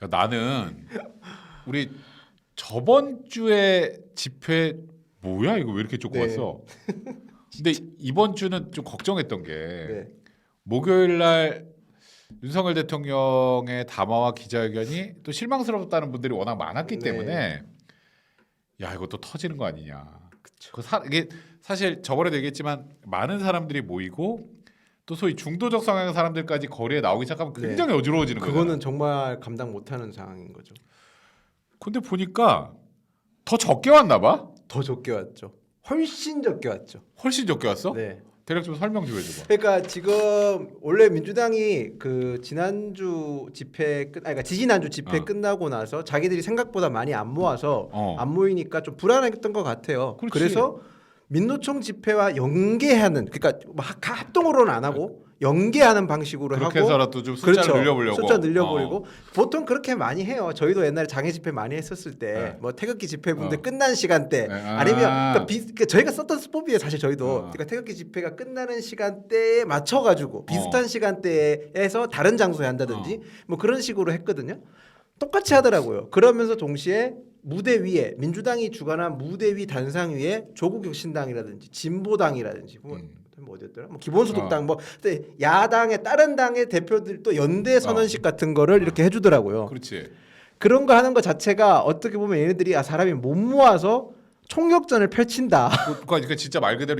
야, 나는 우리 저번 주에 집회 뭐야 이거 왜 이렇게 조금 네. 왔어? 근데 이번 주는 좀 걱정했던 게 네. 목요일 날 윤석열 대통령의 담화와 기자회견이 또 실망스럽다는 분들이 워낙 많았기 네. 때문에 야 이거 또 터지는 거 아니냐. 그쵸. 이게 사실 저번에도 얘기했지만 많은 사람들이 모이고 또 소위 중도적 성향의 사람들까지 거리에 나오기 시작하면 굉장히 어지러워지는 거예요. 그거는 정말 감당 못하는 상황인 거죠. 근데 보니까 더 적게 왔나 봐. 더 적게 왔죠. 훨씬 적게 왔죠. 훨씬 적게 왔어? 네. 대략 좀 설명 좀 해줘봐. 그러니까 지금 원래 민주당이 그 지난주 집회 그러니까 지지난주 집회 끝나고 나서 자기들이 생각보다 많이 안 모아서 안 모이니까 좀 불안했던 것 같아요. 그렇지. 그래서 민노총 집회와 연계하는 그러니까 합동으로는 안 하고 연계하는 방식으로 그렇게 하고 해서라도 좀 숫자를 그렇죠. 늘려보려고. 숫자 늘려보려고 보통 그렇게 많이 해요. 저희도 옛날에 장애 집회 많이 했었을 때 뭐 태극기 집회분들 끝난 시간대 아니면 그러니까 저희가 썼던 수법이에요. 사실 저희도 그러니까 태극기 집회가 끝나는 시간대에 맞춰가지고 비슷한 시간대에서 다른 장소에 한다든지 뭐 그런 식으로 했거든요. 똑같이 하더라고요. 그러면서 동시에 무대 위에 민주당이 주관한 무대 위 단상 위에 조국혁신당이라든지 진보당이라든지 뭐 어디였더라? 뭐 기본소득당 뭐 야당의 다른 당의 대표들 또 연대 선언식 같은 거를 이렇게 해주더라고요. 그렇지. 그런 거 하는 것 자체가 어떻게 보면 얘네들이 사람이 못 모아서 총력전을 펼친다. 그러니까 진짜 말 그대로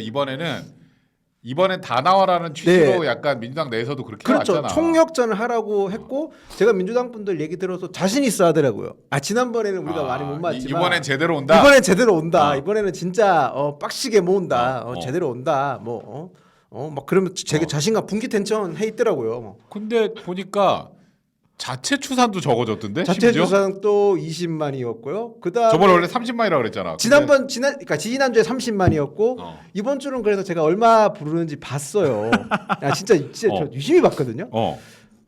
이번엔 다 나와라는 취지로 네. 약간 민주당 내에서도 그렇게 그렇죠. 왔잖아. 총력전을 하라고 했고 제가 민주당 분들 얘기 들어서 자신 있어 하더라고요. 지난번에는 우리가 많이 못 맞지만 이번엔 제대로 온다. 이번엔 제대로 온다. 이번에는 진짜 빡시게 모은다. 어. 제대로 온다. 막 그러면 되게 자신감 분기텐천해 있더라고요. 근데 보니까 자체 추산도 적어졌던데. 자체 심지어? 주상 또 20만이었고요. 그다음 저번에 원래 30만이라고 그랬잖아. 그러니까 지난주에 30만이었고 이번 주는 그래서 제가 얼마 부르는지 봤어요. 진짜 저 유심히 봤거든요.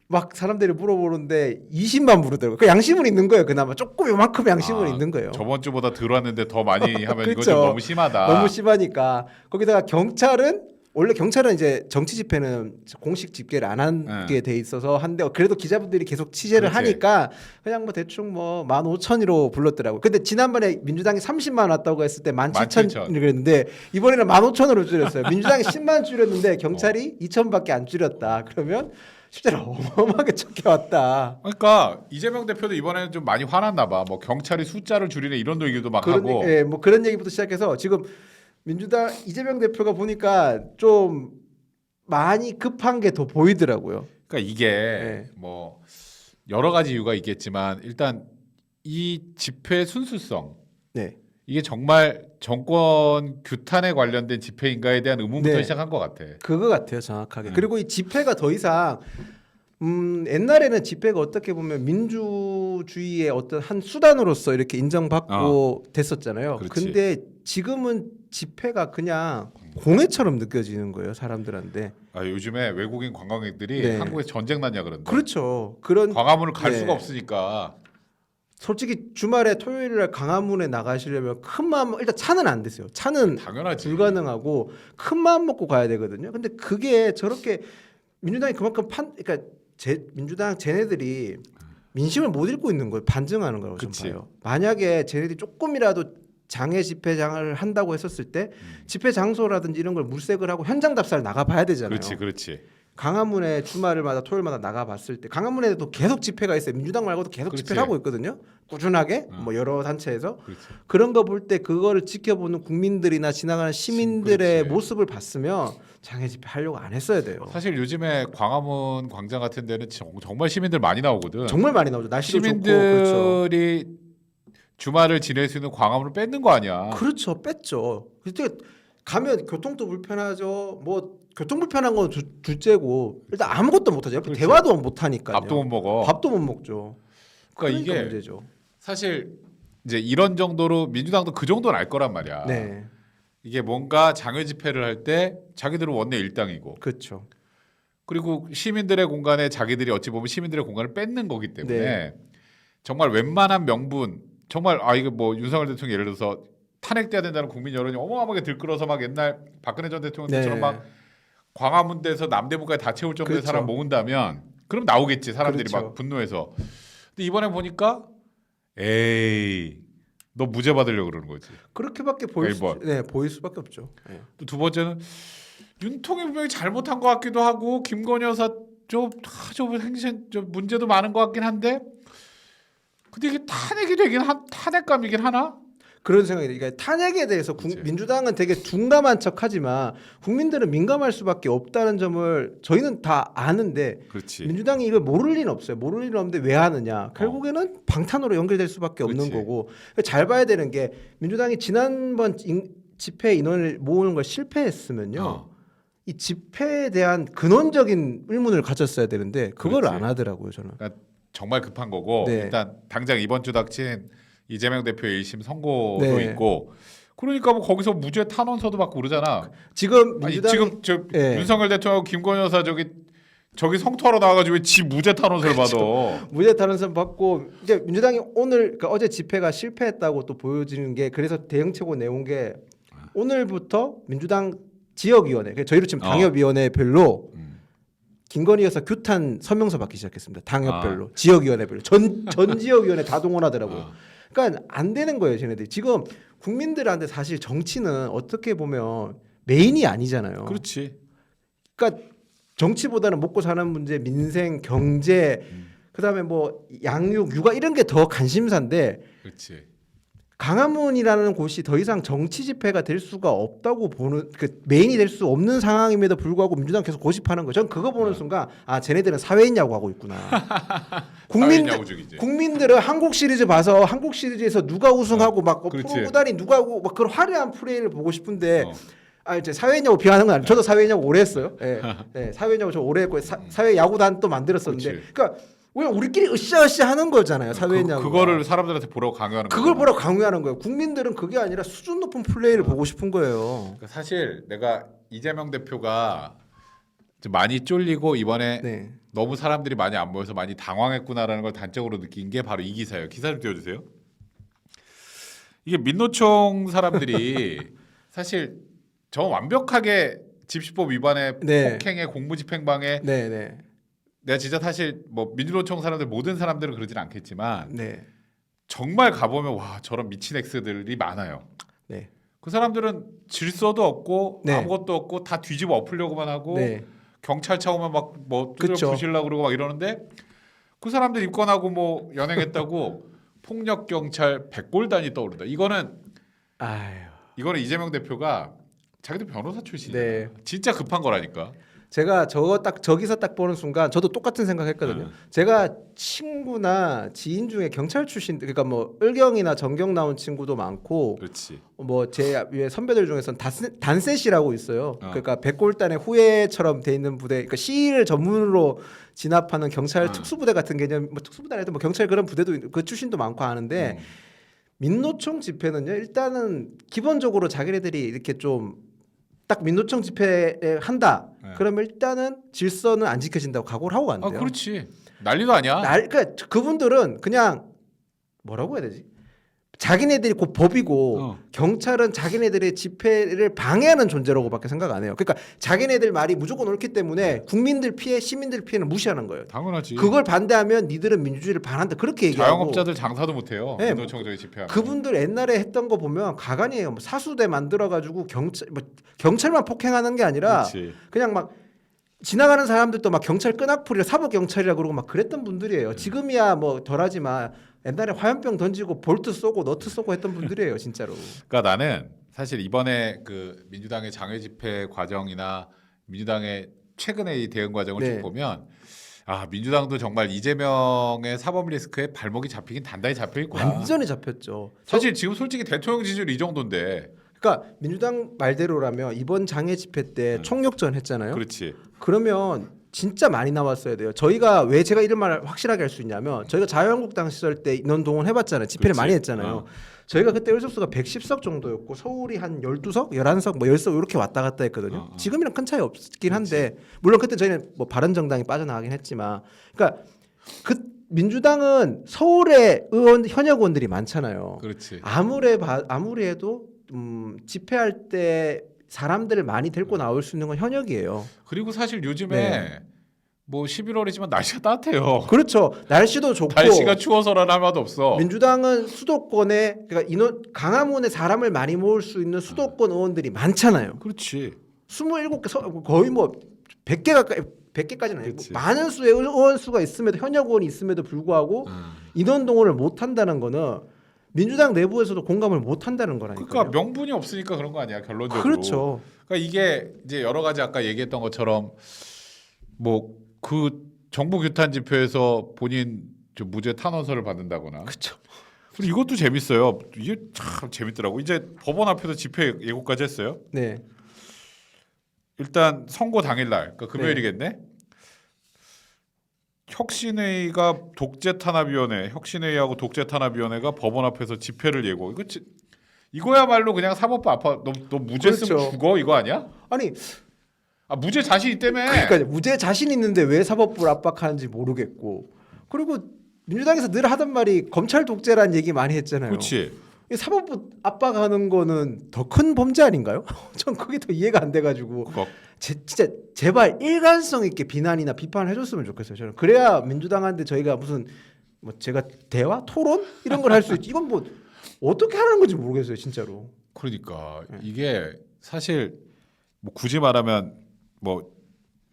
막 사람들이 물어보는데 20만 부르더라고요. 그 양심은 있는 거예요. 그나마 조금 요만큼 양심은 있는 거예요. 저번 주보다 덜 왔는데 더 많이 하면 그렇죠. 이거 좀 너무 심하다. 너무 심하니까 거기다가 경찰은 원래 경찰은 이제 정치 집회는 공식 집계를 안 하게 돼 있어서 한데 그래도 기자분들이 계속 취재를 하니까 그냥 뭐 대충 뭐 15,000으로 불렀더라고요. 근데 지난번에 민주당이 30만 왔다고 했을 때 17,000 그랬는데 이번에는 15,000으로 줄였어요. 민주당이 10만 줄였는데 경찰이 2,000밖에 안 줄였다. 그러면 실제로 어마어마하게 적게 왔다. 그러니까 이재명 대표도 이번에는 좀 많이 화났나 봐. 뭐 경찰이 숫자를 줄이네 이런 얘기도 막 하고. 예, 뭐 그런 얘기부터 시작해서 지금 민주당 이재명 대표가 보니까 좀 많이 급한 게 더 보이더라고요. 그러니까 이게 뭐 여러 가지 이유가 있겠지만 일단 이 집회 순수성 이게 정말 정권 규탄에 관련된 집회인가에 대한 의문부터 시작한 것 같아. 그거 같아요, 정확하게. 그리고 이 집회가 더 이상 옛날에는 집회가 어떻게 보면 민주주의의 어떤 한 수단으로서 이렇게 인정받고 됐었잖아요. 그렇지. 근데 지금은 집회가 그냥 공회처럼 느껴지는 거예요, 사람들한테. 요즘에 외국인 관광객들이 한국에 전쟁 났냐 그런데. 그렇죠. 그런 광화문을 갈 수가 없으니까. 솔직히 주말에 토요일날 광화문에 나가시려면 큰 마음 일단 차는 안 되세요. 차는 당연하지. 불가능하고 큰 마음 먹고 가야 되거든요. 근데 그게 저렇게 민주당이 그만큼 그러니까 민주당 쟤네들이 민심을 못 읽고 있는 거예요. 반증하는 거라고 저는 봐요. 만약에 쟤네들이 조금이라도 장애 집회장을 한다고 했었을 때 집회 장소라든지 이런 걸 물색을 하고 현장 답사를 나가봐야 되잖아요. 그렇지. 광화문에 주말마다 토요일마다 나가봤을 때 광화문에도 계속 집회가 있어요. 민주당 말고도 계속 집회를 하고 있거든요. 꾸준하게 뭐 여러 단체에서 그런 거 볼 때 그거를 지켜보는 국민들이나 지나가는 시민들의 모습을 봤으면 장애 집회 하려고 안 했어야 돼요. 사실 요즘에 광화문 광장 같은 데는 정말 시민들 많이 나오거든. 정말 많이 나오죠. 날씨도 시민들이 좋고. 그렇죠. 주말을 지낼 수 있는 광화문을 뺏는 거 아니야. 그렇죠. 뺐죠. 그때 가면 교통도 불편하죠. 뭐 교통 불편한 건 둘째고 일단 아무것도 못하죠. 옆에 대화도 못하니까요. 밥도 못 먹어. 밥도 못 먹죠. 그러니까 이게 문제죠. 사실 이제 이런 정도로 민주당도 그 정도는 알 거란 말이야. 네. 이게 뭔가 장외 집회를 할 때 자기들은 원내 일당이고, 그렇죠. 그리고 시민들의 공간에 자기들이 어찌 보면 시민들의 공간을 뺏는 거기 때문에 정말 웬만한 명분, 정말 이거 뭐 윤석열 대통령 예를 들어서 탄핵돼야 된다는 국민 여론이 어마어마하게 들끓어서 막 옛날 박근혜 전 대통령처럼 막 광화문대에서 남대문까지 다 채울 정도의 사람 모은다면 그럼 나오겠지 사람들이 막 분노해서. 근데 이번에 보니까 에이 너 무죄 받으려고 그러는 거지. 그렇게밖에 보일 수밖에 없죠. 네. 또 두 번째는 윤통이 분명히 잘못한 것 같기도 하고 김건희 여사 좀 행신 좀 문제도 많은 것 같긴 한데 근데 이게 탄핵이 되긴 탄핵감이긴 하나? 그런 생각이 들어요. 그러니까 탄핵에 대해서 민주당은 되게 둔감한 척하지만 국민들은 민감할 수밖에 없다는 점을 저희는 다 아는데 그렇지. 민주당이 이걸 모를 리는 없어요. 모를 리는 없는데 왜 하느냐? 결국에는 방탄으로 연결될 수밖에 없는 그렇지. 거고 잘 봐야 되는 게 민주당이 지난번 집회 인원을 모으는 걸 실패했으면요. 이 집회에 대한 근원적인 의문을 가졌어야 되는데 그걸 그렇지. 안 하더라고요. 저는. 그러니까 정말 급한 거고 네. 일단 당장 이번 주 닥친 이재명 대표의 1심 선고도 네. 있고 그러니까 뭐 거기서 무죄 탄원서도 받고 그러잖아. 지금 아니, 민주당이 지금 저 네. 윤석열 대통령하고 김건희 여사 저기 성토하러 나와가지고 왜 지 무죄 탄원서를 받아? 무죄 탄원서 받고 이제 민주당이 오늘 그러니까 어제 집회가 실패했다고 또 보여지는 게 그래서 대응책을 내온 게 오늘부터 민주당 지역위원회 저희로 지금 당협위원회별로 김건희 여사 규탄 서명서 받기 시작했습니다. 당협별로 지역위원회별로 전 지역위원회 다 동원하더라고요. 그러니까 안 되는 거예요, 쟤네들이. 지금 국민들한테 사실 정치는 어떻게 보면 메인이 아니잖아요. 그렇지. 그러니까 정치보다는 먹고 사는 문제, 민생, 경제, 그다음에 뭐 양육, 육아 이런 게 더 관심사인데 그렇지. 강화문이라는 곳이 더 이상 정치 집회가 될 수가 없다고 보는 그 메인이 될 수 없는 상황임에도 불구하고 민주당 계속 고집하는 거. 전 그거 보는 순간 아 쟤네들은 사회인야구 하고 있구나. 국민들은 한국 시리즈 봐서 한국 시리즈에서 누가 우승하고 막 프로구단이 누가 하고 막 그런 화려한 플레이를 보고 싶은데 이제 사회인야구 비하하는 건 아니에요. 저도 사회인야구 오래 했어요. 네, 사회인야구 저 오래 했고 사회 야구단 또 만들었었는데 그러니까 왜 우리끼리 으쌰으쌰 하는 거잖아요. 사회냐고. 그거를 사람들한테 보라고 강요하는 거예요. 그걸 보라고 강요하는 거예요. 국민들은 그게 아니라 수준 높은 플레이를 보고 싶은 거예요. 그러니까 사실 내가 이재명 대표가 좀 많이 쫄리고 이번에 너무 사람들이 많이 안 모여서 많이 당황했구나라는 걸 단적으로 느낀 게 바로 이 기사예요. 기사 좀 띄워주세요. 이게 민노총 사람들이 사실 저 완벽하게 집시법 위반에 폭행에 공무집행방해 내가 진짜 사실 뭐 민주노총 사람들 모든 사람들은 그러진 않겠지만 정말 가보면 와 저런 미친 엑스들이 많아요. 그 사람들은 질서도 없고 아무것도 없고 다 뒤집어 엎으려고만 하고 경찰차 오면 막 뭐 두드려 부시려고 그러고 막 이러는데 그 사람들 입건하고 뭐 연행했다고 폭력 경찰 100골단이 떠오른다. 이거는 이재명 대표가 자기도 변호사 출신이에요. 진짜 급한 거라니까. 제가 저 기사 딱 보는 순간 저도 똑같은 생각했거든요. 제가 친구나 지인 중에 경찰 출신 그러니까 뭐 을경이나 전경 나온 친구도 많고, 뭐 제 위에 선배들 중에서는 단셋이라고 있어요. 그러니까 백골단의 후예처럼 돼 있는 부대, 그러니까 시위를 전문으로 진압하는 경찰 특수부대 같은 개념, 뭐 특수부대 아니도 뭐 경찰 그런 부대도 그 출신도 많고 하는데 민노총 집회는요 일단은 기본적으로 자기네들이 이렇게 좀 딱 민노총 집회를 한다. 그러면 일단은 질서는 안 지켜진다고 각오를 하고 간대요. 그렇지. 난리도 아니야. 그러니까 그분들은 그냥 뭐라고 해야 되지? 자기네들이 곧 법이고 경찰은 자기네들의 집회를 방해하는 존재라고밖에 생각 안 해요. 그러니까 자기네들 말이 무조건 옳기 때문에 국민들 피해, 시민들 피해는 무시하는 거예요. 당연하지. 그걸 반대하면 니들은 민주주의를 반한다 그렇게 얘기하고. 자영업자들 장사도 못해요. 민노총적인 집회하면. 그분들 옛날에 했던 거 보면 가관이에요. 뭐 사수대 만들어가지고 경찰만 폭행하는 게 아니라 그냥 막 지나가는 사람들도 막 경찰 끈악풀이라 사법 경찰이라 그러고 막 그랬던 분들이에요. 지금이야 뭐 덜하지만 옛날에 화염병 던지고 볼트 쏘고 너트 쏘고 했던 분들이에요, 진짜로. 그러니까 나는 사실 이번에 그 민주당의 장외 집회 과정이나 민주당의 최근의 이 대응 과정을 쭉 보면 민주당도 정말 이재명의 사법 리스크에 발목이 잡히긴 단단히 잡혀 있구나. 완전히 잡혔죠. 사실 지금 솔직히 대통령 지지율 이 정도인데. 그러니까 민주당 말대로라면 이번 장외 집회 때 총력전 했잖아요. 그렇지. 그러면 진짜 많이 나왔어야 돼요. 저희가 왜 제가 이런 말을 확실하게 할 수 있냐면 저희가 자유한국당 시절 때 인원 동원 해봤잖아요. 집회를 많이 했잖아요. 저희가 그때 의석수가 110석 정도였고 서울이 한 12석, 11석, 뭐 10석 이렇게 왔다 갔다 했거든요. 지금이랑 큰 차이 없긴 한데 물론 그때 저희는 뭐 바른정당이 빠져나가긴 했지만 그러니까 그 민주당은 서울에 현역 의원들이 많잖아요. 그렇지. 아무리 해도 집회할 때 사람들을 많이 데리고 나올 수 있는 건 현역이에요. 그리고 사실 요즘에 뭐 11월이지만 날씨가 따뜻해요. 그렇죠. 날씨도 좋고 날씨가 추워서라는 할 말도 없어. 민주당은 수도권에 그러니까 인원 강화문에 사람을 많이 모을 수 있는 수도권 의원들이 많잖아요. 그렇지. 27개 거의 뭐 100개 가까이 100개까지는 아니고 그치. 많은 수의 의원 수가 있음에도 현역 의원이 있음에도 불구하고 인원 동원을 못 한다는 거는 민주당 내부에서도 공감을 못 한다는 거라니까요. 그러니까 명분이 없으니까 그런 거 아니야 결론적으로. 그렇죠. 그러니까 이게 이제 여러 가지 아까 얘기했던 것처럼 뭐 그 정부 규탄 집회에서 본인 좀 무죄 탄원서를 받는다거나. 그렇죠. 그리고 이것도 재밌어요. 이게 참 재밌더라고. 이제 법원 앞에서 집회 예고까지 했어요. 네. 일단 선고 당일날, 그러니까 금요일이겠네. 혁신회의가 독재탄압위원회, 혁신회의하고 독재탄압위원회가 법원 앞에서 집회를 예고. 이거야말로 그냥 사법부 아파. 너 무죄 쓰면 그렇죠. 죽어 이거 아니야? 아니 아 무죄 자신 있다며. 그러니까 무죄 자신 있는데 왜 사법부를 압박하는지 모르겠고 그리고 민주당에서 늘 하던 말이 검찰 독재라는 얘기 많이 했잖아요. 그렇지. 이 사법부 압박하는 거는 더 큰 범죄 아닌가요? 전 그게 더 이해가 안 돼가지고 그거. 진짜 제발 일관성 있게 비난이나 비판을 해줬으면 좋겠어요. 저는 그래야 민주당한테 저희가 무슨 뭐 제가 대화 토론 이런 걸 할 수 있지. 이건 뭐 어떻게 하는 건지 모르겠어요, 진짜로. 그러니까 이게 사실 뭐 굳이 말하면 뭐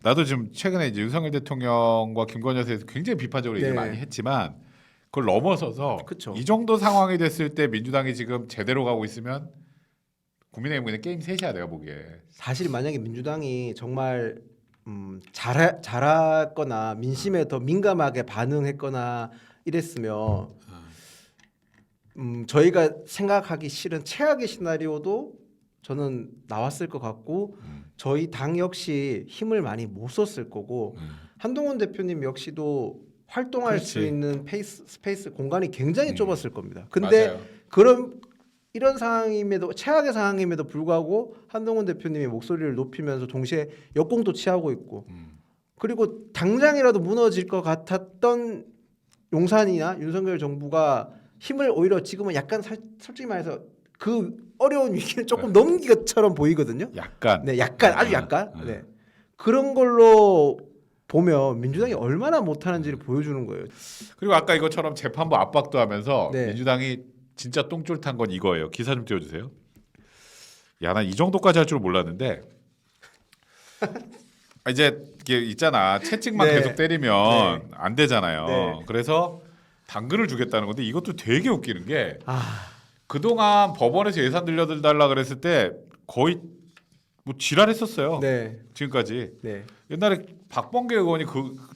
나도 지금 최근에 이제 윤석열 대통령과 김건희에 대해서 굉장히 비판적으로 얘기를 네. 많이 했지만 그걸 넘어서서 그쵸. 이 정도 상황이 됐을 때 민주당이 지금 제대로 가고 있으면 국민의힘은 게임 셋이야 내가 보기에. 사실 만약에 민주당이 정말 잘했거나 민심에 더 민감하게 반응했거나 이랬으면 저희가 생각하기 싫은 최악의 시나리오도 저는 나왔을 것 같고 저희 당 역시 힘을 많이 못 썼을 거고 한동훈 대표님 역시도 활동할 그렇지. 수 있는 스페이스 공간이 굉장히 좁았을 겁니다. 근데 맞아요. 이런 상황임에도 최악의 상황임에도 불구하고 한동훈 대표님이 목소리를 높이면서 동시에 역공도 취하고 있고 그리고 당장이라도 무너질 것 같았던 용산이나 윤석열 정부가 힘을 오히려 지금은 약간 솔직히 말해서 그 어려운 위기를 조금 넘긴 것처럼 보이거든요. 약간. 네, 약간 아주 약간. 네. 그런 걸로 보면 민주당이 얼마나 못하는지를 보여주는 거예요. 그리고 아까 이것처럼 재판부 압박도 하면서 네. 민주당이 진짜 똥줄 탄 건 이거예요. 기사 좀 띄워주세요. 야, 난 이 정도까지 할 줄 몰랐는데 이제 이게 있잖아. 채찍만 네. 계속 때리면 네. 안 되잖아요. 네. 그래서 당근을 주겠다는 건데 이것도 되게 웃기는 게 아, 그동안 법원에서 예산 들려달라 그랬을 때 거의 뭐 지랄했었어요. 네, 지금까지. 네, 옛날에 박범계 의원이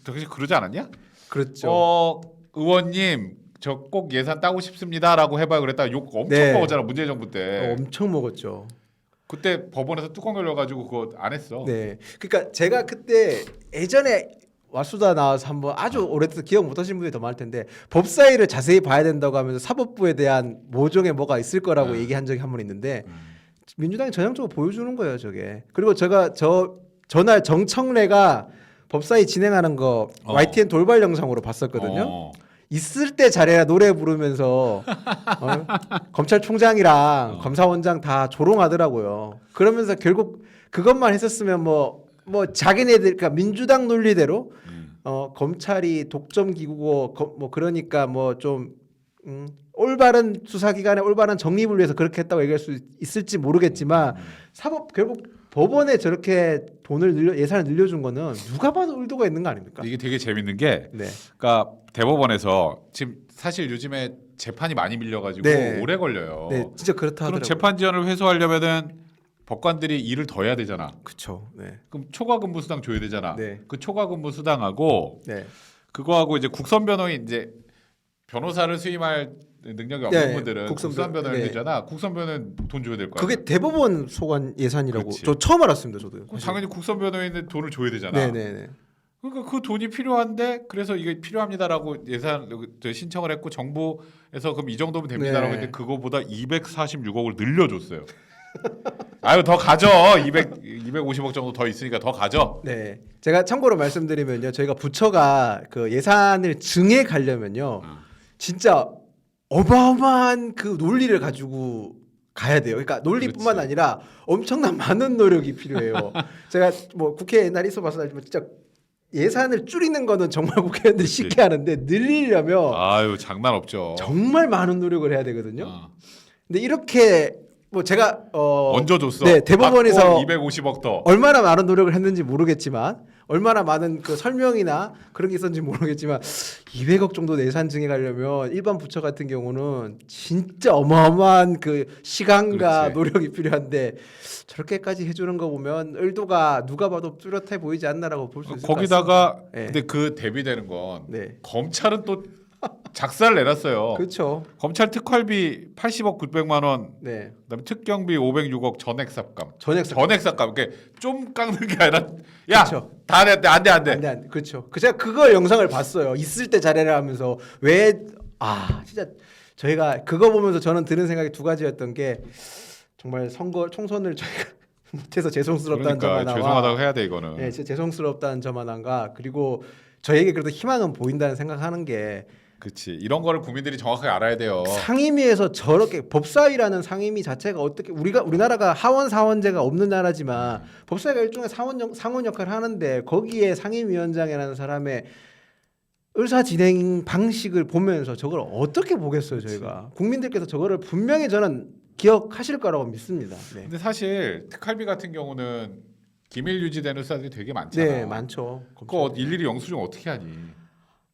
당시 그러지 않았냐? 그렇죠. 의원님 저 꼭 예산 따고 싶습니다라고 해봐요 그랬다 욕 엄청 네. 먹었잖아 문재인 정부 때. 엄청 먹었죠. 그때 법원에서 뚜껑 열려가지고 그거 안 했어. 네, 그러니까 제가 그때 예전에 와수다 나와서 한번 아주 오래돼서 기억 못하시는 분들이 더 많을 텐데 법사위를 자세히 봐야 된다고 하면서 사법부에 대한 모종의 뭐가 있을 거라고 얘기한 적이 한 번 있는데 민주당이 전형적으로 보여주는 거예요, 저게. 그리고 제가 전날 정청래가 법사위 진행하는 거 YTN 돌발 영상으로 봤었거든요. 있을 때 잘해야 노래 부르면서 검찰총장이랑 검사원장 다 조롱하더라고요. 그러면서 결국 그것만 했었으면 뭐 자기네들 그러니까 민주당 논리대로 검찰이 독점 기구고 뭐 그러니까 뭐 좀 올바른 수사기관의 올바른 정립을 위해서 그렇게 했다고 얘기할 수 있을지 모르겠지만 결국 법원에 저렇게 예산을 늘려준 거는 누가 봐도 의도가 있는 거 아닙니까? 이게 되게 재밌는 게, 네. 그러니까 대법원에서 지금 사실 요즘에 재판이 많이 밀려가지고 네. 오래 걸려요. 네, 진짜 그렇다 그럼 하더라고요. 재판 지연을 회수하려면은 법관들이 일을 더 해야 되잖아. 그렇죠. 네. 그럼 초과 근무 수당 줘야 되잖아. 네. 그 초과 근무 수당하고 네. 그거하고 이제 국선 변호인 이제 변호사를 수임할 능력이 없는 네, 분들은 국선 국선 변호인 네. 되잖아. 국선 변호인 돈 줘야 될 거야. 그게 대법원 소관 예산이라고 그렇지. 저 처음 알았습니다. 저도. 그럼 당연히 국선 변호인은 돈을 줘야 되잖아. 네네네. 그러니까 그 돈이 필요한데 그래서 이게 필요합니다라고 예산 신청을 했고 정부에서 그럼 이 정도면 됩니다라고 네. 했는데 그거보다 246억을 늘려줬어요. 아유 더 가져. 250억 정도 더 있으니까 더 가져. 네. 제가 참고로 말씀드리면요. 저희가 부처가 그 예산을 증액 가려면요. 진짜 어마어마한 그 논리를 가지고 가야 돼요. 그러니까 논리뿐만 그렇지. 아니라 엄청난 많은 노력이 필요해요. 제가 뭐 국회에 옛날에 있어봐서 알지만 진짜 예산을 줄이는 거는 정말 국회의원들이 그렇지. 쉽게 하는데 늘리려면 아유 장난 없죠. 정말 많은 노력을 해야 되거든요. 어. 근데 이렇게 뭐 제가 얹어줬어. 네, 대법원에서 250억 더. 얼마나 많은 노력을 했는지 모르겠지만 얼마나 많은 그 설명이나 그런 게 있었는지 모르겠지만 200억 정도 예산 증액하려면 일반 부처 같은 경우는 진짜 어마어마한 그 시간과 그렇지. 노력이 필요한데 저렇게까지 해주는 거 보면 의도가 누가 봐도 뚜렷해 보이지 않나라고 볼 수 있을 것 거기다가 같습니다. 네. 근데 그 대비되는 건 네. 검찰은 또 작사를 내놨어요. 그렇죠. 검찰 특활비 80억 900만 원, 네. 그다음에 특경비 506억 전액 삭감. 전액 전액 삭감. 그게 좀 깎는 게 아니라 야, 그쵸. 다 안 돼, 안 돼, 안 돼. 안 돼. 그렇죠. 제가 그거 영상을 봤어요. 있을 때 잘해라 하면서 왜 진짜 저희가 그거 보면서 저는 드는 생각이 두 가지였던 게 정말 선거 총선을 저희가 못해서 죄송스럽다는 점 그러니까 하나와 죄송하다고 해야 돼 이거는. 네, 진짜 죄송스럽다는 점 하나가 그리고 저에게 그래도 희망은 보인다는 생각하는 게 그렇지. 이런 거를 국민들이 정확하게 알아야 돼요. 상임위에서 저렇게 법사위라는 상임위 자체가 어떻게 우리나라가 하원 사원제가 없는 나라지만 법사위가 일종의 상원 역할을 하는데 거기에 상임위원장이라는 사람의 의사 진행 방식을 보면서 저걸 어떻게 보겠어요 저희가. 국민들께서 저거를 분명히 저는 기억하실 거라고 믿습니다. 네. 근데 사실 특활비 같은 경우는 기밀 유지되는 수사들이 되게 많잖아. 네, 많죠. 그거 일일이 영수증 어떻게 하니?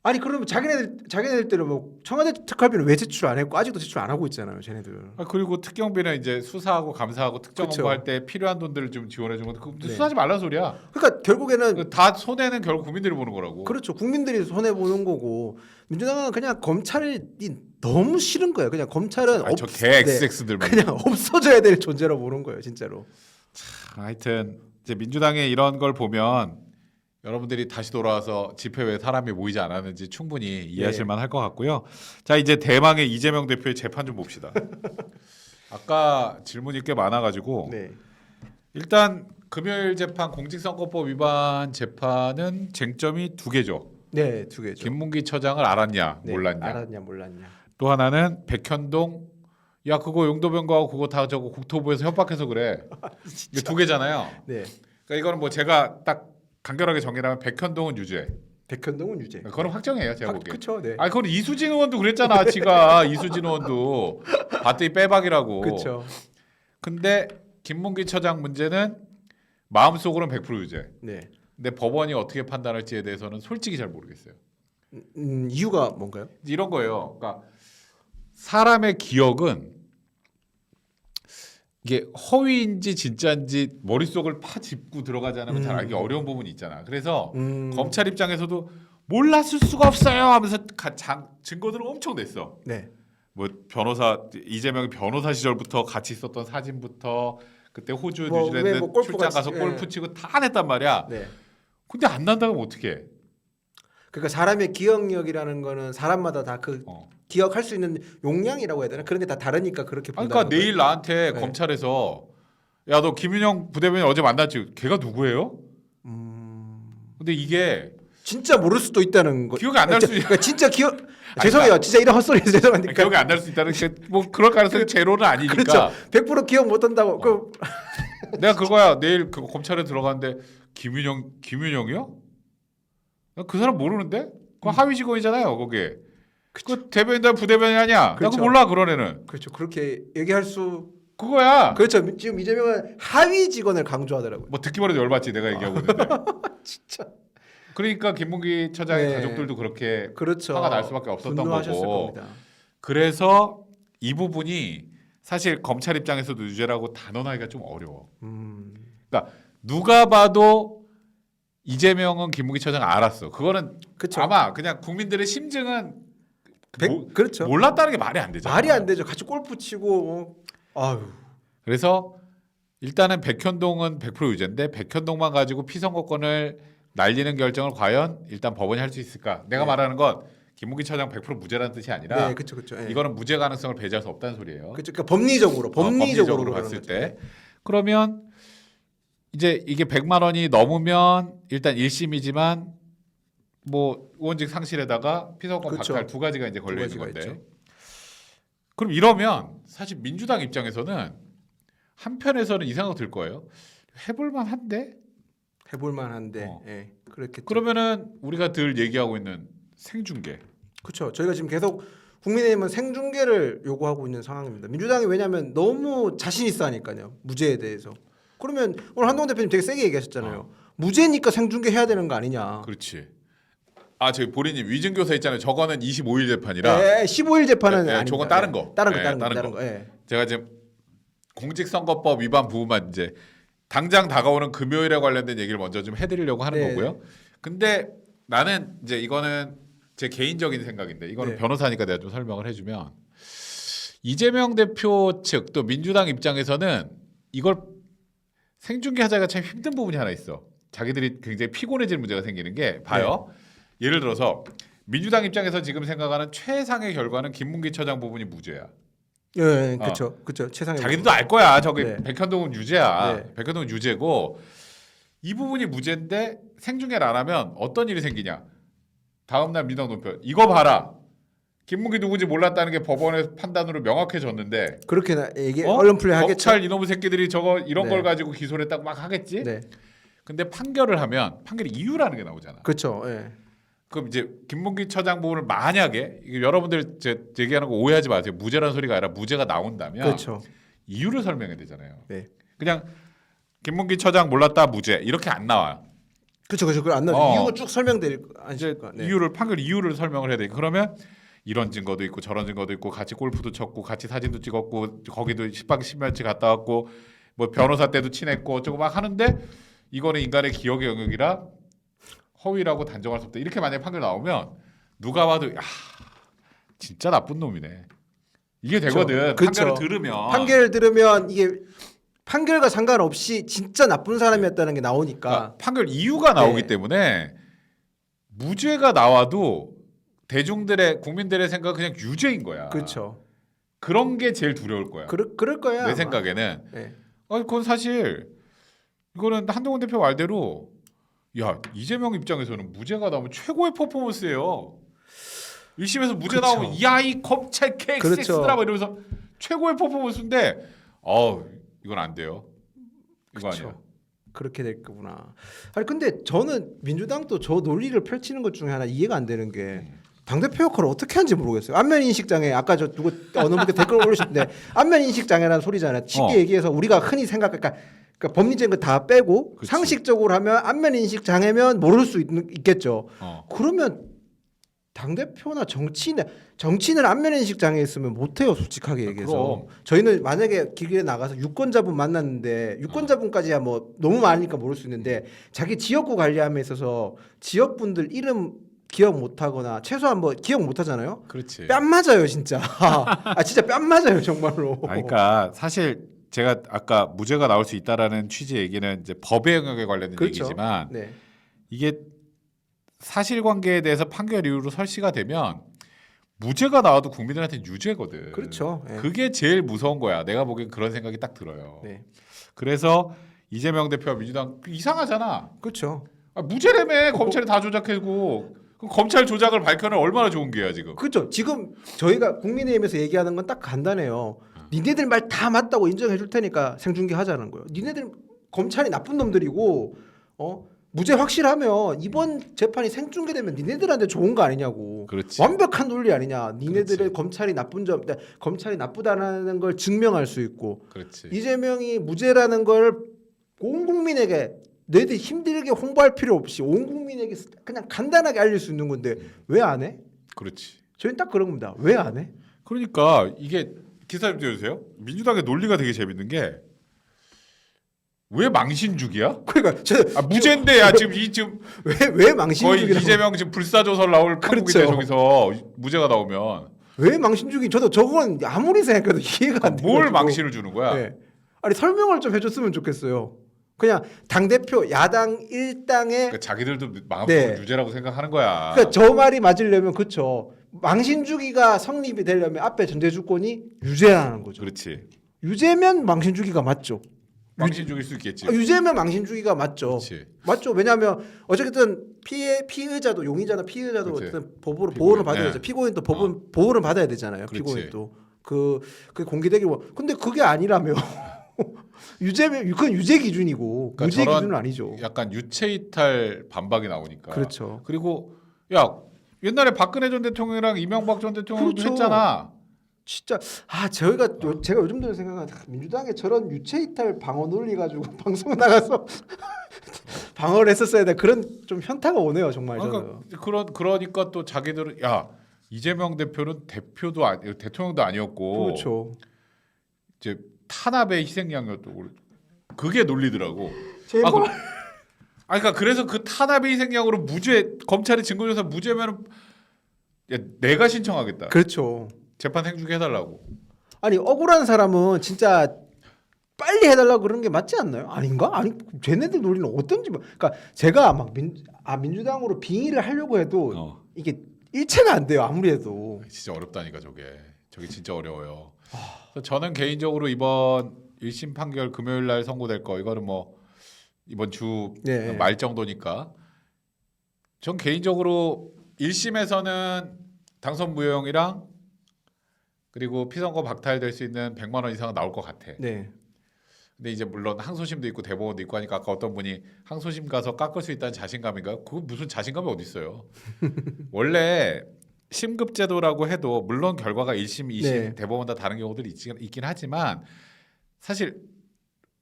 아니 그러면 자기네들대로 뭐 청와대 특활비는 왜 제출 안 했고 아직도 제출 안 하고 있잖아요, 쟤네들. 그리고 특경비는 이제 수사하고 감사하고 특정 그쵸. 업무할 때 필요한 돈들을 좀 지원해 준 건데 그거 네. 수사하지 말라는 소리야. 그러니까 결국에는 다 손해는 결국 국민들이 보는 거라고. 그렇죠. 국민들이 손해 보는 거고 민주당은 그냥 검찰이 너무 싫은 거예요. 그냥 검찰은 아니, 저개 XX들만. 그냥 없어져야 될 존재로 보는 거예요, 진짜로. 하여튼 이제 민주당의 이런 걸 보면 여러분들이 다시 돌아와서 집회 왜 사람이 모이지 않았는지 충분히 이해하실 네. 만할 것 같고요. 자 이제 대망의 이재명 대표의 재판 좀 봅시다. 아까 질문이 꽤 많아가지고 네. 일단 금요일 재판 공직선거법 위반 재판은 쟁점이 두 개죠. 네, 두 개죠. 김문기 처장을 알았냐 네, 몰랐냐. 알았냐 몰랐냐. 또 하나는 백현동 야 그거 용도변경하고 그거 다 저거 국토부에서 협박해서 그래. 이게 두 개잖아요. 네. 그러니까 이거는 뭐 제가 딱 간결하게 정리하면 백현동은 유죄. 백현동은 유죄. 그거는 확정이에요 제가 보기에. 그렇죠. 네. 아 그건 이수진 의원도 그랬잖아. 지가 이수진 의원도 봤더니 빼박이라고. 그렇죠. 근데 김문기 처장 문제는 마음속으로는 100% 유죄. 네. 근데 법원이 어떻게 판단할지에 대해서는 솔직히 잘 모르겠어요. 이유가 뭔가요? 이런 거예요. 그러니까 사람의 기억은 이게 허위인지 진짜인지 머릿속을 파짚고 들어가지 않으면 잘 알기 어려운 부분이 있잖아. 그래서 검찰 입장에서도 몰랐을 수가 없어요 하면서 증거들을 엄청 냈어. 네. 뭐 이재명이 변호사 시절부터 같이 있었던 사진부터 그때 호주 뭐, 뉴질랜드 뭐 골프 출장 같이, 가서 골프 치고 다 냈단 말이야. 네. 근데 안 난다고 하면 어떡해? 그러니까 사람의 기억력이라는 거는 사람마다 다 그 기억할 수 있는 용량이라고 해야 되나? 그런 게 다 다르니까 그렇게 아니, 본다는 그러니까 내일 나한테 네. 검찰에서 야 너 김윤영 부대변인 어제 만났지? 걔가 누구예요? 근데 이게 진짜 모를 수도 있다는 거. 기억이 안 날 수 있. 그러니까 진짜 기억. 죄송해요. 진짜 이런 헛소리 죄송하니까. 기억이 안 날 수 있다는 게 뭐 그럴 가능성이 제로는 아니니까. 그렇죠. 100% 기억 못 한다고. 그 내가 그거야. 내일 그 검찰에 들어가는데 김윤영이요? 나 그 사람 모르는데? 그 하위 직원이잖아요. 거기에. 그 대변인들 부대변인 아니야? 나 그렇죠. 그거 몰라 그런 애는. 그렇죠. 그렇게 얘기할 수. 그거야. 그렇죠. 지금 이재명은 하위 직원을 강조하더라고요. 뭐 듣기만 해도 열받지 내가 얘기하고 있는데. 진짜. 그러니까 김문기 처장의 네. 가족들도 그렇게 그렇죠. 화가 날 수밖에 없었던 분노하셨을 거고. 겁니다. 그래서 이 부분이 사실 검찰 입장에서도 유죄라고 단언하기가 좀 어려워. 그러니까 누가 봐도 이재명은 김문기 처장 알았어. 그거는 그쵸. 아마 그냥 국민들의 심증은 그렇죠. 몰랐다는 게 말이 안 되잖아. 말이 안 되죠. 같이 골프 치고 아유. 그래서 일단은 백현동은 100% 유죄인데 백현동만 가지고 피선거권을 날리는 결정을 과연 일단 법원이 할 수 있을까? 내가 네. 말하는 건 김문기 처장 100% 무죄라는 뜻이 아니라 네, 그렇죠. 그렇죠. 네. 이거는 무죄 가능성을 배제할 수 없다는 소리예요. 그렇죠. 그러니까 법리적으로 법리적으로 봤을 때 그러면 이제 이게 100만 원이 넘으면 일단 1심이지만 뭐 의원직 상실에다가 피선권 그렇죠. 박탈 두 가지가 이제 걸려 두 있는 가지가 건데. 그럼 이러면 사실 민주당 입장에서는 한편에서는 이 생각 들 거예요. 해볼 만한데? 해볼 만한데 예, 그렇게 그러면은 우리가 늘 얘기하고 있는 생중계. 그렇죠. 저희가 지금 계속 국민의힘은 생중계를 요구하고 있는 상황입니다. 민주당이 왜냐하면 너무 자신 있어 하니까요. 무죄에 대해서. 그러면 오늘 한동훈 대표님 되게 세게 얘기하셨잖아요. 무죄니까 생중계 해야 되는 거 아니냐. 그렇지. 아, 저기 보리님 위증교사 있잖아요. 저거는 25일 재판이라. 네, 15일 재판은 아닙니다. 저건 다른 거. 다른 다른 거. 예. 제가 지금 공직선거법 위반 부분만 이제 당장 다가오는 금요일에 관련된 얘기를 먼저 좀 해드리려고 하는 네. 거고요. 근데 나는 이제 이거는 제 개인적인 생각인데 이거는 네. 변호사니까 내가 좀 설명을 해주면 이재명 대표 측 또 민주당 입장에서는 이걸 생중계하자가 참 힘든 부분이 하나 있어. 자기들이 굉장히 피곤해질 문제가 생기는 게 봐요. 예를 들어서 민주당 입장에서 지금 생각하는 최상의 결과는 김문기 처장 부분이 무죄야. 예, 그렇죠. 그렇죠. 최상의 자기들도 알 거야. 저기 네. 백현동은 유죄야. 네. 백현동은 유죄고 이 부분이 무죄인데 생중계를 안 하면 어떤 일이 생기냐? 다음 날 민주당 논평 이거 봐라. 김문기 누군지 몰랐다는 게 법원의 판단으로 명확해졌는데 그렇게 얘기 언론 플레이 하겠죠. 검찰 이놈의 새끼들이 저거 이런 네. 걸 가지고 기소를 했다고 막 하겠지. 네. 근데 판결을 하면 판결이 이유라는 게 나오잖아. 그렇죠. 예. 그럼 이제 김문기 처장 부분을 만약에 이게 여러분들 제 얘기하는 거 오해하지 마세요. 무죄라는 소리가 아니라 무죄가 나온다면 그렇죠. 이유를 설명해야 되잖아요. 네. 그냥 김문기 처장 몰랐다 무죄 이렇게 안 나와요. 그렇죠. 그걸 안 나죠. 이유가 쭉 설명될 이제 아니까. 네. 이유를 판결 이유를 설명을 해야 돼. 그러면 이런 증거도 있고 저런 증거도 있고 같이 골프도 쳤고 같이 사진도 찍었고 거기도 10박 10일치 갔다 왔고 뭐 변호사 때도 친했고 어쩌고 막 하는데 이거는 인간의 기억의 영역이라 허위라고 단정할 수 없다. 이렇게 만약에 판결 나오면 누가 봐도 야 진짜 나쁜 놈이네. 이게 되거든. 그쵸. 판결을 들으면. 판결을 들으면 이게 판결과 상관없이 진짜 나쁜 사람이었다는 게 나오니까. 그러니까 판결 이유가 나오기 네. 때문에 무죄가 나와도 대중들의 국민들의 생각은 그냥 유죄인 거야. 그렇죠. 그런 게 제일 두려울 거야. 그럴 거야. 내 아마. 생각에는. 네. 그건 사실 이거는 한동훈 대표 말대로 야 이재명 입장에서는 무죄가 나오면 최고의 퍼포먼스예요. 1심에서 무죄 그쵸. 나오면 야이 검찰 개XX더라 그렇죠. 이러면서 최고의 퍼포먼스인데 이건 안 돼요. 이거 그쵸. 아니야. 그렇게 될 거구나. 아니 근데 저는 민주당도 저 논리를 펼치는 것 중에 하나 이해가 안 되는 게 당대표 역할을 어떻게 하는지 모르겠어요. 안면 인식 장애 아까 저 누구 어느 분께 댓글 올리셨는데 안면 인식 장애라는 소리잖아요. 쉽게 얘기해서 우리가 흔히 그러니까 법리적인 거 다 빼고 그치. 상식적으로 하면 안면 인식 장애면 모를 수 있겠죠. 그러면 당대표나 정치인은 안면 인식 장애 있으면 못해요. 솔직하게 얘기해서. 그럼. 저희는 만약에 길에 나가서 유권자분 만났는데 유권자분까지야 뭐 너무 많으니까 모를 수 있는데 자기 지역구 관리함에 있어서 지역분들 이름 기억 못하거나 최소한 뭐 기억 못하잖아요. 그렇지. 뺨 맞아요 진짜. 진짜 뺨 맞아요 정말로. 그러니까 사실 제가 아까 무죄가 나올 수 있다라는 취지의 얘기는 이제 법의 영역에 관련된 그렇죠. 얘기지만 네. 이게 사실관계에 대해서 판결 이후로 설시가 되면 무죄가 나와도 국민들한테 유죄거든. 그렇죠. 네. 그게 제일 무서운 거야. 내가 보기엔 그런 생각이 딱 들어요. 네. 그래서 이재명 대표와 민주당 이상하잖아. 그렇죠. 무죄라며 검찰이 다 조작하고 그럼 검찰 조작을 밝혀는 얼마나 좋은 게야 지금. 그렇죠. 지금 저희가 국민의힘에서 얘기하는 건 딱 간단해요. 니네들 말 다 맞다고 인정해 줄 테니까 생중계 하자는 거예요. 니네들 검찰이 나쁜 놈들이고 무죄 확실하면 이번 재판이 생중계되면 니네들한테 좋은 거 아니냐고. 그렇지. 완벽한 논리 아니냐. 니네들의 그렇지. 검찰이 나쁜 점, 검찰이 나쁘다는 걸 증명할 수 있고 그렇지. 이재명이 무죄라는 걸 온 국민에게 너희들 힘들게 홍보할 필요 없이 온 국민에게 그냥 간단하게 알릴 수 있는 건데 왜 안 해? 그렇지. 저희는 딱 그런 겁니다. 왜 안 해? 그러니까 이게 기사 좀 띄워주세요. 민주당의 논리가 되게 재밌는 게 왜 망신주기야? 그러니까 무죄인데 야 지금 왜 거의 망신주기라고? 이재명 지금 불사조설 나올 그렇죠. 판국인데 저기서 무죄가 나오면 왜 망신주기? 저도 저건 아무리 생각해도 이해가 안 돼요. 뭘 망신을 주는 거야? 네. 아니 설명을 좀 해줬으면 좋겠어요. 그냥 당 대표 야당 일당의 그러니까 자기들도 마음속으로 유죄라고 생각하는 거야. 그러니까 저 말이 맞으려면 그렇죠. 망신주기가 성립이 되려면 앞에 전제 조건이 유죄라는 거죠. 그렇지. 유죄면 망신주기가 맞죠. 망신 죽일 수 있겠지. 유죄면 망신주기가 맞죠. 그렇지. 맞죠. 왜냐하면 어쨌든 피의자도 용의자나 피의자도 그렇지. 어쨌든 법으로 피고인, 보호를 받아야 네. 되죠. 피고인도 법은 보호를 받아야 되잖아요. 그렇지. 피고인도 그 공개되길 근데 그게 아니라며 그건 유죄 기준이고 그러니까 무죄 저런 기준은 아니죠. 약간 유체이탈 반박이 나오니까. 그렇죠. 그리고 야 옛날에 박근혜 전 대통령이랑 이명박 전 대통령도 그렇죠. 했잖아. 진짜 제가 요즘 들어 생각하는 민주당의 저런 유체이탈 방어 논리 가지고 방송에 나가서 방어를 했었어야 돼. 그런 좀 현타가 오네요 정말. 저는. 그러니까 또 자기들은 야 이재명 대표는 대통령도 아니었고 그렇죠. 이제 탄압의 희생양이었고 그게 논리더라고. 제발. 그러니까 그래서 그 탄압의 희생양으로 무죄 검찰이 증거조사 무죄면 야, 내가 신청하겠다. 그렇죠. 재판 행주게 해달라고. 아니 억울한 사람은 진짜 빨리 해달라고 그러는 게 맞지 않나요? 아닌가? 아니 쟤네들 논리는 어떤지 그러니까 제가 막 민주당으로 빙의를 하려고 해도 이게 일체가 안 돼요 아무리 해도. 진짜 어렵다니까 저게 진짜 어려워요. 그래서 저는 개인적으로 이번 1심 판결 금요일 날 선고될 거 이거는 뭐 이번 주 말 정도니까 전 개인적으로 1심에서는 당선 무효형이랑 그리고 피선거 박탈될 수 있는 100만 원 이상은 나올 것 같아. 네. 근데 이제 물론 항소심도 있고 대법원도 있고 하니까 아까 어떤 분이 항소심 가서 깎을 수 있다는 자신감인가요? 그거 무슨 자신감이 어디 있어요? 원래 심급제도라고 해도 물론 결과가 1심, 2심 대법원 다 다른 경우들이 있긴 하지만 사실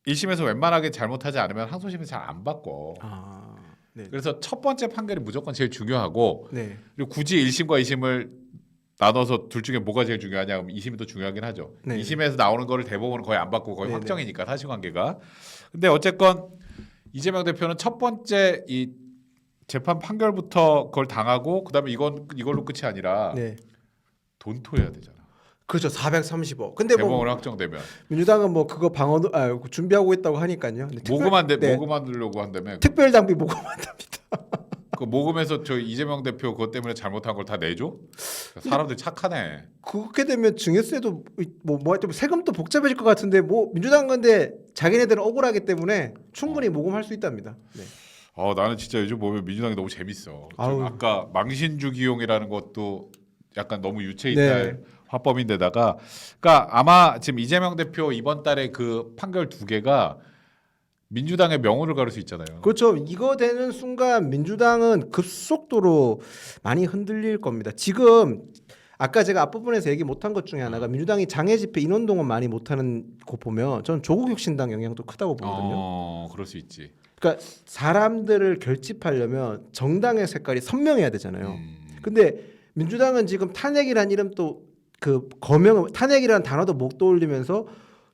1심에서 웬만하게 잘못하지 않으면 항소심은 잘 안 바꿔. 네. 그래서 첫 번째 판결이 무조건 제일 중요하고 네. 그리고 굳이 1심과 2심을 나눠서 둘 중에 뭐가 제일 중요하냐 그럼 2심이 더 중요하긴 하죠. 네. 2심에서 나오는 거를 대법원은 거의 안 받고 거의 네네. 확정이니까 사실관계가. 근데 어쨌건 이재명 대표는 첫 번째 이 재판 판결부터 그걸 당하고 그다음에 이걸로 끝이 아니라 돈 토해야 되잖아. 그렇죠. 430억. 근데 대법원 확정되면 민주당은 뭐 그거 준비하고 있다고 하니까요. 모금하려고 한다며. 특별 당비 모금한답니다. 그 모금해서 저 이재명 대표 그것 때문에 잘못한 걸 다 내줘? 사람들이 착하네. 그렇게 되면 증여세도 좀 세금도 복잡해질 것 같은데 뭐 민주당 근데 자기네들은 억울하기 때문에 충분히 모금할 수 있답니다. 네. 나는 진짜 요즘 보면 민주당이 너무 재밌어. 아까 망신주 기용이라는 것도 약간 너무 유체이탈 화법인데다가, 그러니까 아마 지금 이재명 대표 이번 달에 그 판결 2개가 민주당의 명운을 가를 수 있잖아요. 그렇죠. 이거 되는 순간 민주당은 급속도로 많이 흔들릴 겁니다. 지금 아까 제가 앞부분에서 얘기 못한 것 중에 하나가 민주당이 장애 집회 인원동원 많이 못하는 거 보면 저는 조국 혁신당 영향도 크다고 보거든요. 그럴 수 있지. 그러니까 사람들을 결집하려면 정당의 색깔이 선명해야 되잖아요. 근데 민주당은 지금 탄핵이란 이름 또 그 탄핵이라는 단어도 못 떠올리면서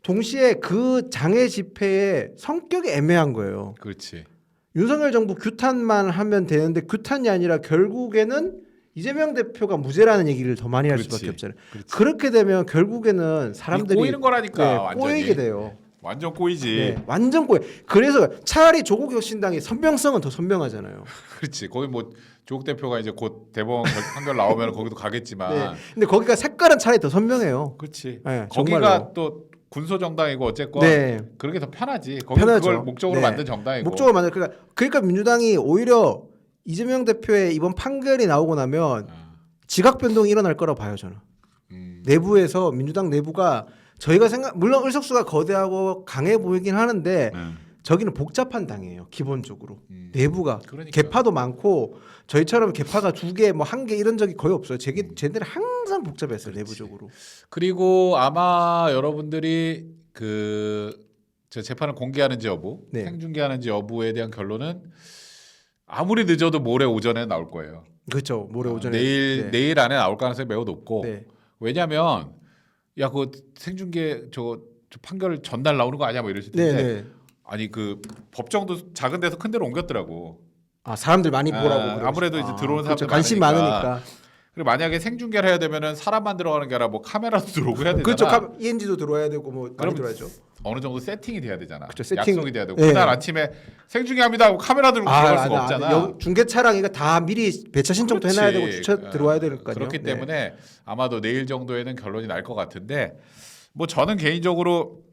동시에 그 장애 집회의 성격이 애매한 거예요. 그렇지. 윤석열 정부 규탄만 하면 되는데 규탄이 아니라 결국에는 이재명 대표가 무죄라는 얘기를 더 많이 할 수밖에 없잖아요. 그렇게 되면 결국에는 사람들이 꼬이는 거라니까. 완전히. 꼬이게 돼요. 완전 꼬이지. 완전 꼬여. 그래서 차라리 조국 혁신당의 선명성은 더 선명하잖아요. 그렇지. 거기 뭐 조국 대표가 이제 곧 대법원 판결 나오면 거기도 가겠지만. 근데 거기가 색깔은 차라리 더 선명해요. 그렇지. 네, 거기가 정말로. 또 군소 정당이고 어쨌건 그렇게 더 편하지. 그걸 목적으로 만든 정당이고. 목적으로 만든 그러니까 민주당이 오히려 이재명 대표의 이번 판결이 나오고 나면 지각 변동이 일어날 거라고 봐요 저는. 내부에서 민주당 내부가 저희가 물론 의석수가 거대하고 강해 보이긴 하는데 저기는 복잡한 당이에요 기본적으로. 내부가 개파도 많고 저희처럼 개파가 2개 뭐 1개 이런 적이 거의 없어요. 쟤네들은 항상 복잡했어요. 내부적으로. 그리고 아마 여러분들이 저 재판을 공개하는지 여부, 생중계하는지 여부에 대한 결론은 아무리 늦어도 모레 오전에 나올 거예요. 그렇죠. 모레 오전에 내일 안에 나올 가능성이 매우 높고 왜냐하면 야 그 생중계 저 판결 전날 나오는 거 아니야 뭐 이러실 텐데 아니 그 법정도 작은 데서 큰 데로 옮겼더라고. 사람들 많이 보라고. 아무래도 이제 들어오는 사람들 관심 많으니까. 그리고 만약에 생중계를 해야 되면은 사람만 들어가는 게 아니라 뭐 카메라도 들어오고 해야 되잖아. 그렇죠. ENG도 들어와야 되고 뭐 많이 들어야죠. 어느 정도 세팅이 돼야 되잖아. 그렇죠. 약속이 돼야 되고 그날 아침에 생중계합니다 하고 카메라 들고 들어갈 수가 없잖아. 중계차랑 이거 다 미리 배차 신청도 해놔야 되고 주차 들어와야 되니까요. 그렇기 때문에 아마도 내일 정도에는 결론이 날 것 같은데 뭐 저는 개인적으로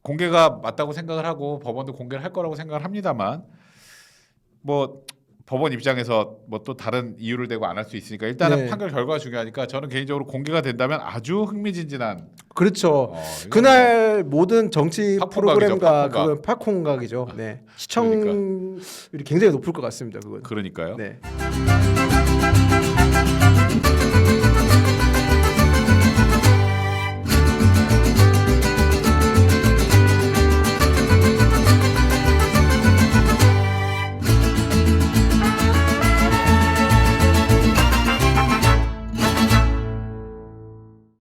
공개가 맞다고 생각을 하고 법원도 공개를 할 거라고 생각을 합니다만 뭐 법원 입장에서 뭐 또 다른 이유를 대고 안 할 수 있으니까 일단은 판결 결과가 중요하니까 저는 개인적으로 공개가 된다면 아주 흥미진진한 그렇죠. 이건 그날 모든 정치 팝콘각이죠, 프로그램과 팝콘각. 그건 팝콘각이죠. 네. 시청률이 굉장히 높을 것 같습니다. 그건. 그러니까요. 네.